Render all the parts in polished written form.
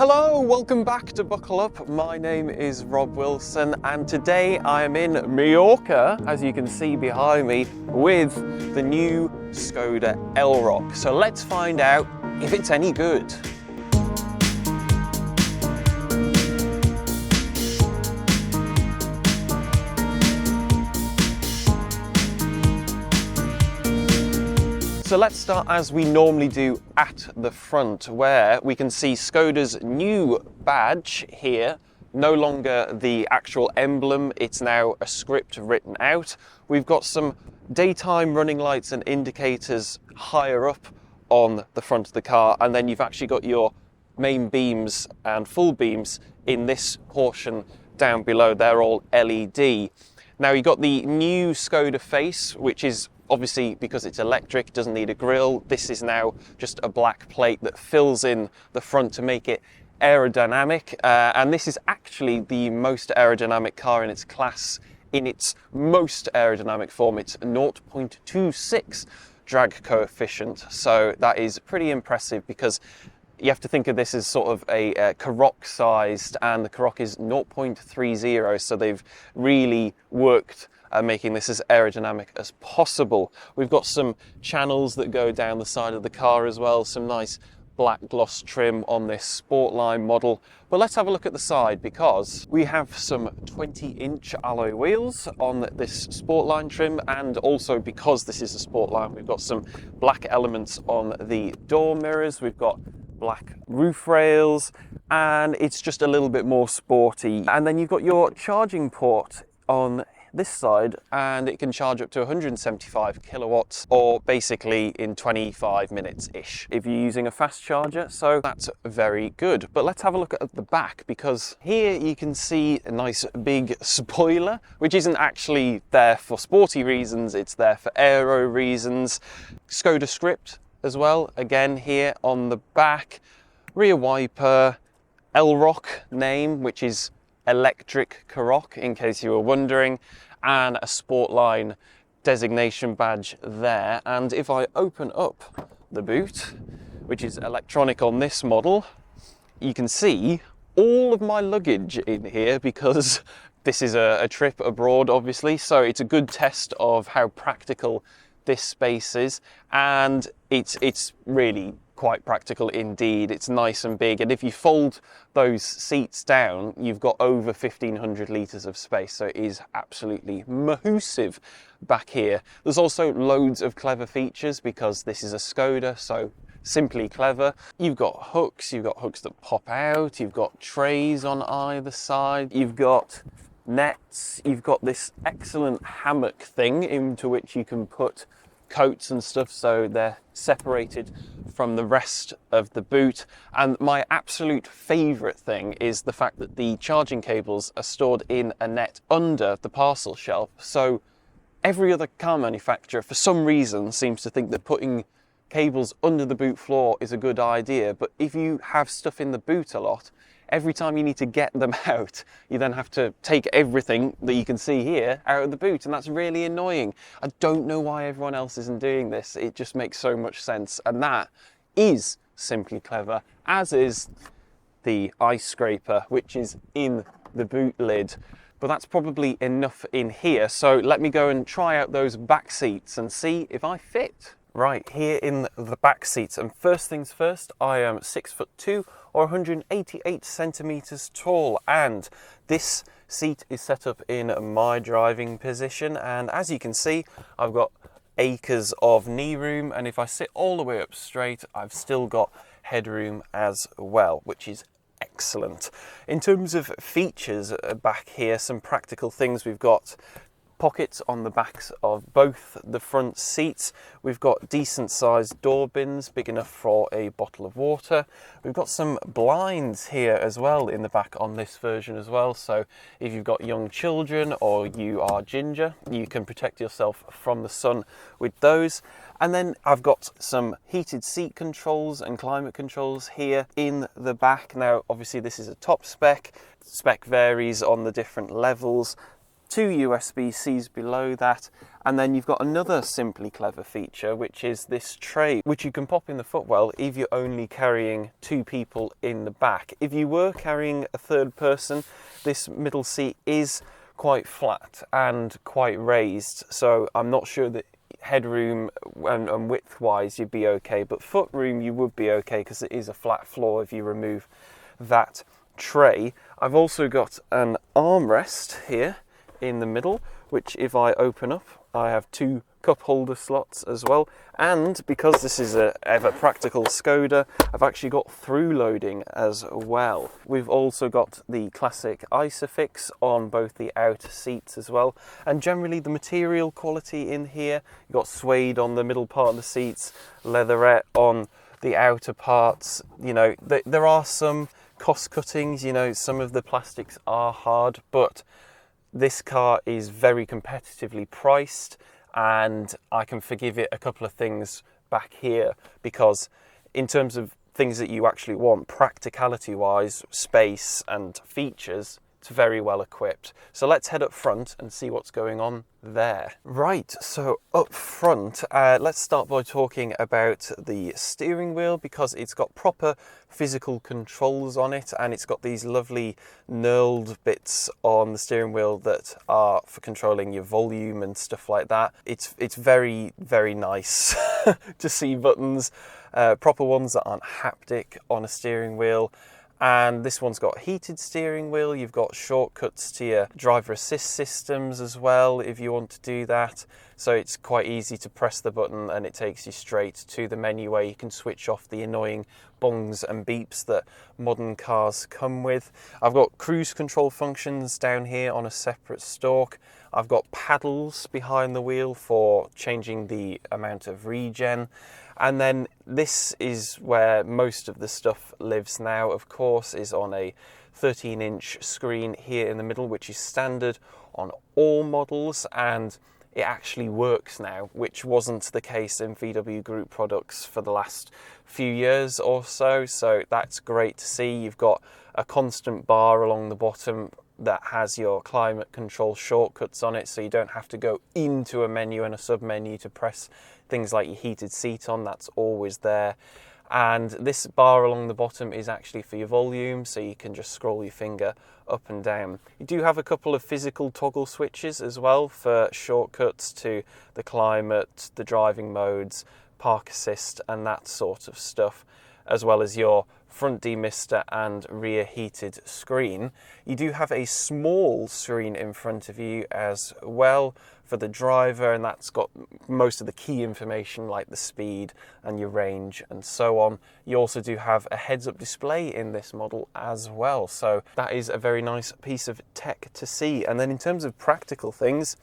Hello, welcome back to Buckle Up. My name is Rob Wilson and today I am in Mallorca, as you can see behind me, with the new Skoda Elroq. So let's find out if it's any good. So let's start as we normally do at the front, where we can see Skoda's new badge here. No longer the actual emblem, it's now a script written out. We've got some daytime running lights and indicators higher up on the front of the car, and then you've actually got your main beams and full beams in this portion down below. They're all LED. Now you've got the new Skoda face, which is obviously, because it's electric, doesn't need a grille. This is now just a black plate that fills in the front to make it aerodynamic. And this is actually the most aerodynamic car in its class, in its most aerodynamic form. It's 0.26 drag coefficient. So that is pretty impressive because you have to think of this as sort of a Karoq sized, and the Karoq is 0.30. So they've really worked making this as aerodynamic as possible. We've got some channels that go down the side of the car as well, some nice black gloss trim on this Sportline model. But let's have a look at the side, because we have some 20-inch alloy wheels on this Sportline trim, and also because this is a Sportline, we've got some black elements on the door mirrors, we've got black roof rails, and it's just a little bit more sporty. And then you've got your charging port on this side, and it can charge up to 175 kilowatts, or basically in 25 minutes ish if you're using a fast charger. So that's very good. But let's have a look at the back, because here you can see a nice big spoiler, which isn't actually there for sporty reasons, it's there for aero reasons. Skoda script as well, again here on the back. Rear wiper, Elroq name, which is electric Karoq, in case you were wondering, and a Sportline designation badge there. And if I open up the boot, which is electronic on this model, you can see all of my luggage in here, because this is a trip abroad obviously, so it's a good test of how practical this space is, and it's really quite practical indeed. It's nice and big, and if you fold those seats down, you've got over 1,500 litres of space, so it is absolutely massive back here. There's also loads of clever features, because this is a Skoda, so simply clever. You've got hooks that pop out, you've got trays on either side, you've got nets, you've got this excellent hammock thing into which you can put coats and stuff, so they're separated from the rest of the boot. And my absolute favourite thing is the fact that the charging cables are stored in a net under the parcel shelf. So every other car manufacturer, for some reason, seems to think that putting cables under the boot floor is a good idea. But if you have stuff in the boot a lot, every time you need to get them out, you then have to take everything that you can see here out of the boot, and that's really annoying. I don't know why everyone else isn't doing this. It just makes so much sense, and that is simply clever, as is the ice scraper, which is in the boot lid. But that's probably enough in here, so let me go and try out those back seats and see if I fit. Right, here in the back seats, and first things first, I am 6'2" or 188 centimeters tall, and this seat is set up in my driving position, and as you can see, I've got acres of knee room, and if I sit all the way up straight, I've still got headroom as well, which is excellent. In terms of features back here, some practical things, we've got pockets on the backs of both the front seats. We've got decent sized door bins, big enough for a bottle of water. We've got some blinds here as well in the back on this version as well, so if you've got young children or you are ginger, you can protect yourself from the sun with those. And then I've got some heated seat controls and climate controls here in the back. Now obviously this is a top spec varies on the different levels. two USB-Cs below that, and then you've got another simply clever feature, which is this tray, which you can pop in the footwell if you're only carrying two people in the back. If you were carrying a third person, this middle seat is quite flat and quite raised, so I'm not sure that headroom and width wise you'd be okay, but foot room you would be okay because it is a flat floor if you remove that tray. I've also got an armrest here in the middle, which if I open up, I have two cup holder slots as well, and because this is a ever practical Skoda, I've actually got through loading as well. We've also got the classic Isofix on both the outer seats as well, and generally the material quality in here, you've got suede on the middle part of the seats, leatherette on the outer parts. You know, there are some cost cuttings, you know, some of the plastics are hard, but this car is very competitively priced, and I can forgive it a couple of things back here, because in terms of things that you actually want, practicality wise, space and features, it's very well equipped. So let's head up front and see what's going on there. Right, so up front, let's start by talking about the steering wheel, because it's got proper physical controls on it, and it's got these lovely knurled bits on the steering wheel that are for controlling your volume and stuff like that. It's very, very nice to see buttons, proper ones that aren't haptic on a steering wheel. And this one's got heated steering wheel. You've got shortcuts to your driver assist systems as well if you want to do that. So it's quite easy to press the button and it takes you straight to the menu where you can switch off the annoying bongs and beeps that modern cars come with. I've got cruise control functions down here on a separate stalk. I've got paddles behind the wheel for changing the amount of regen. And then this is where most of the stuff lives now, of course, is on a 13-inch screen here in the middle, which is standard on all models, and it actually works now, which wasn't the case in VW Group products for the last few years or so. So that's great to see. You've got a constant bar along the bottom that has your climate control shortcuts on it, so you don't have to go into a menu and a sub-menu to press things like your heated seat on. That's always there. And this bar along the bottom is actually for your volume, so you can just scroll your finger up and down. You do have a couple of physical toggle switches as well for shortcuts to the climate, the driving modes, park assist and that sort of stuff, as well as your front demister and rear heated screen. You do have a small screen in front of you as well for the driver, and that's got most of the key information like the speed and your range and so on. You also do have a heads-up display in this model as well, so that is a very nice piece of tech to see. And then in terms of practical things,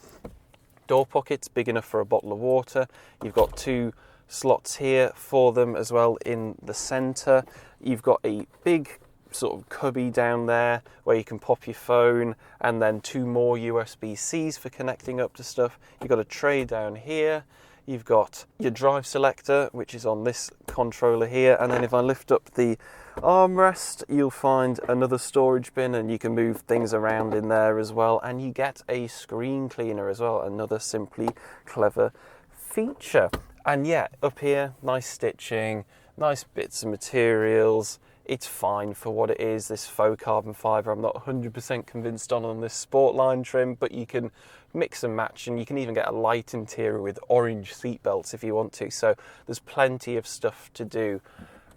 door pockets big enough for a bottle of water. You've got two slots here for them as well in the center. You've got a big sort of cubby down there where you can pop your phone, and then two more USB-Cs for connecting up to stuff. You've got a tray down here. You've got your drive selector, which is on this controller here, and then if I lift up the armrest, you'll find another storage bin, and you can move things around in there as well, and you get a screen cleaner as well, another simply clever feature. And yeah, up here, nice stitching, nice bits of materials. It's fine for what it is, this faux carbon fibre. I'm not 100% convinced on this Sportline trim, but you can mix and match, and you can even get a light interior with orange seat belts if you want to. So there's plenty of stuff to do.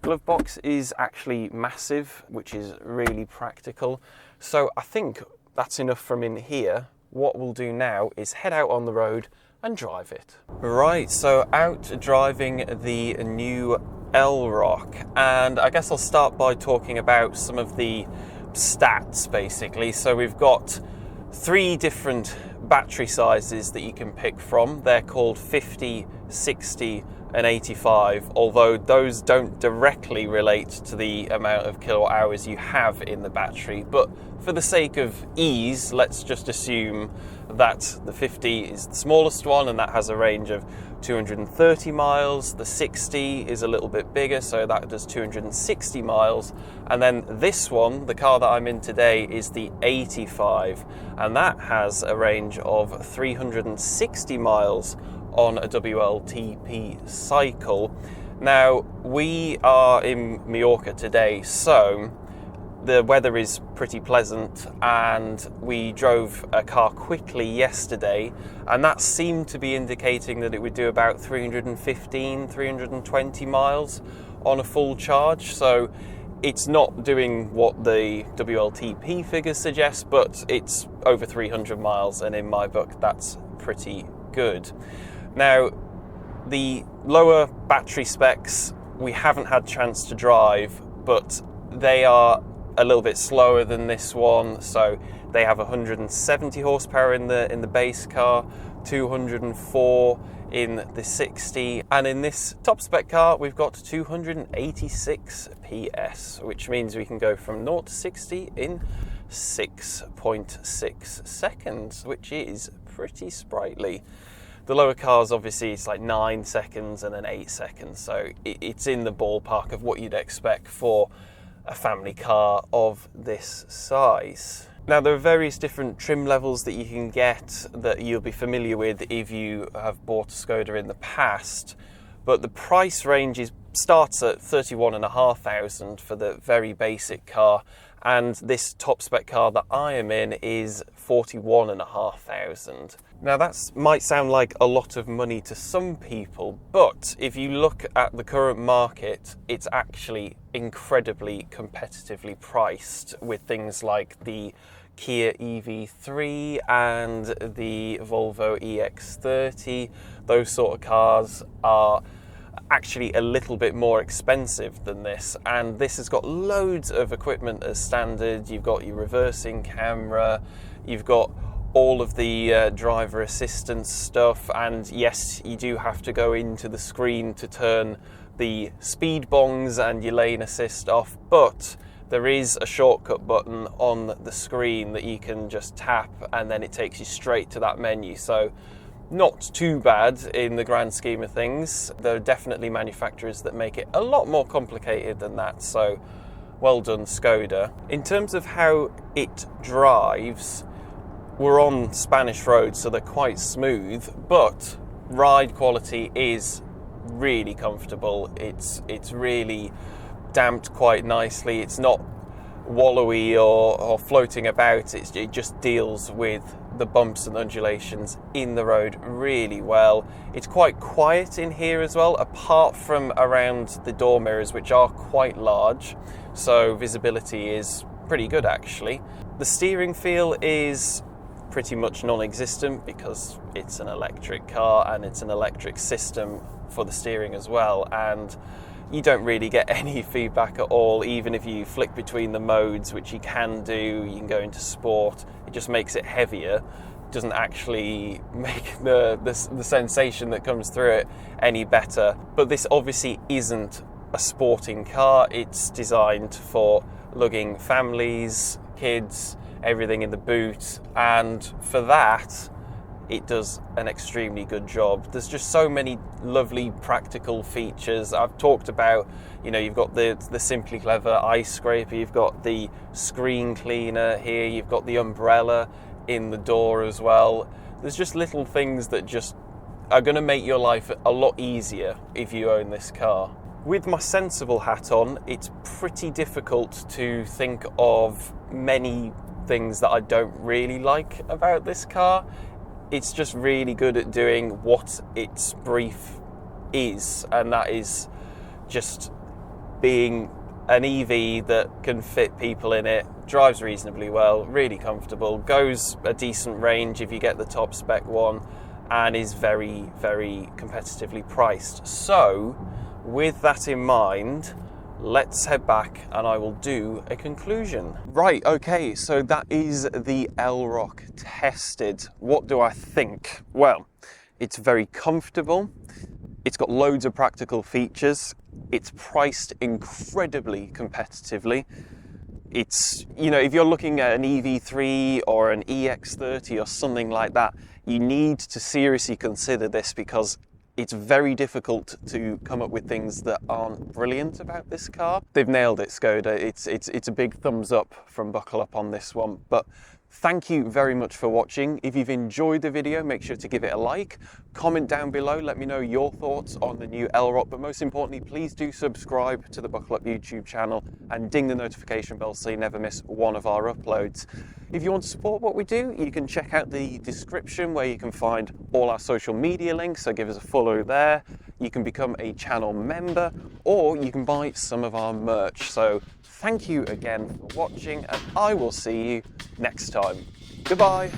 Glove box is actually massive, which is really practical. So I think that's enough from in here. What we'll do now is head out on the road and drive it. Right, so out driving the new Elroq, and I guess I'll start by talking about some of the stats basically. So we've got three different battery sizes that you can pick from. They're called 50, 60 an 85, although those don't directly relate to the amount of kilowatt hours you have in the battery. But for the sake of ease, let's just assume that the 50 is the smallest one, and that has a range of 230 miles. The 60 is a little bit bigger, so that does 260 miles. And then this one, the car that I'm in today, is the 85, and that has a range of 360 miles on a WLTP cycle. Now, we are in Mallorca today, so the weather is pretty pleasant, and we drove a car quickly yesterday, and that seemed to be indicating that it would do about 315, 320 miles on a full charge. So it's not doing what the WLTP figures suggest, but it's over 300 miles, and in my book, that's pretty good. Now, the lower battery specs, we haven't had a chance to drive, but they are a little bit slower than this one. So they have 170 horsepower in the base car, 204 in the 60, and in this top spec car we've got 286 PS, which means we can go from 0 to 60 in 6.6 seconds, which is pretty sprightly. The lower cars, obviously, it's like 9 seconds and then 8 seconds, so it's in the ballpark of what you'd expect for a family car of this size. Now, there are various different trim levels that you can get that you'll be familiar with if you have bought a Skoda in the past, but the price range starts at 31,500 for the very basic car, and this top spec car that I am in is 41,500. Now, that might sound like a lot of money to some people, but if you look at the current market, it's actually incredibly competitively priced with things like the Kia EV3 and the Volvo EX30. Those sort of cars are actually a little bit more expensive than this, and this has got loads of equipment as standard. You've got your reversing camera, you've got all of the driver assistance stuff, and yes, you do have to go into the screen to turn the speed bongs and your lane assist off, but there is a shortcut button on the screen that you can just tap, and then it takes you straight to that menu. So not too bad in the grand scheme of things. There are definitely manufacturers that make it a lot more complicated than that, so well done, Skoda. In terms of how it drives, we're on Spanish roads, so they're quite smooth, but ride quality is really comfortable. It's really damped quite nicely. It's not wallowy or floating about. It just deals with the bumps and undulations in the road really well. It's quite quiet in here as well, apart from around the door mirrors, which are quite large, so visibility is pretty good actually. The steering feel is pretty much non-existent because it's an electric car and it's an electric system for the steering as well, and you don't really get any feedback at all. Even if you flick between the modes, which you can do, you can go into sport, it just makes it heavier. It doesn't actually make the sensation that comes through it any better. But this obviously isn't a sporting car. It's designed for lugging families, kids, everything in the boot, and for that it does an extremely good job. There's just so many lovely practical features. I've talked about, you've got the Simply Clever ice scraper, you've got the screen cleaner here, you've got the umbrella in the door as well. There's just little things that just are going to make your life a lot easier if you own this car. With my sensible hat on, it's pretty difficult to think of many things that I don't really like about this car. It's just really good at doing what its brief is, and that is just being an EV that can fit people in it, drives reasonably well, really comfortable, goes a decent range if you get the top spec one, and is very, very competitively priced. So with that in mind, let's head back and I will do a conclusion. Right, okay, so that is the Elroq tested. What do I think? Well, it's very comfortable. It's got loads of practical features. It's priced incredibly competitively. It's, you know, if you're looking at an EV3 or an EX30 or something like that, you need to seriously consider this, because it's very difficult to come up with things that aren't brilliant about this car. They've nailed it, Skoda. It's a big thumbs up from Buckle Up on this one. But thank you very much for watching. If you've enjoyed the video, make sure to give it a like. Comment down below, let me know your thoughts on the new Elroq. But most importantly, please do subscribe to the Buckle Up YouTube channel and ding the notification bell so you never miss one of our uploads. If you want to support what we do, you can check out the description where you can find all our social media links, so give us a follow there. You can become a channel member, or you can buy some of our merch. So thank you again for watching, and I will see you next time. Goodbye.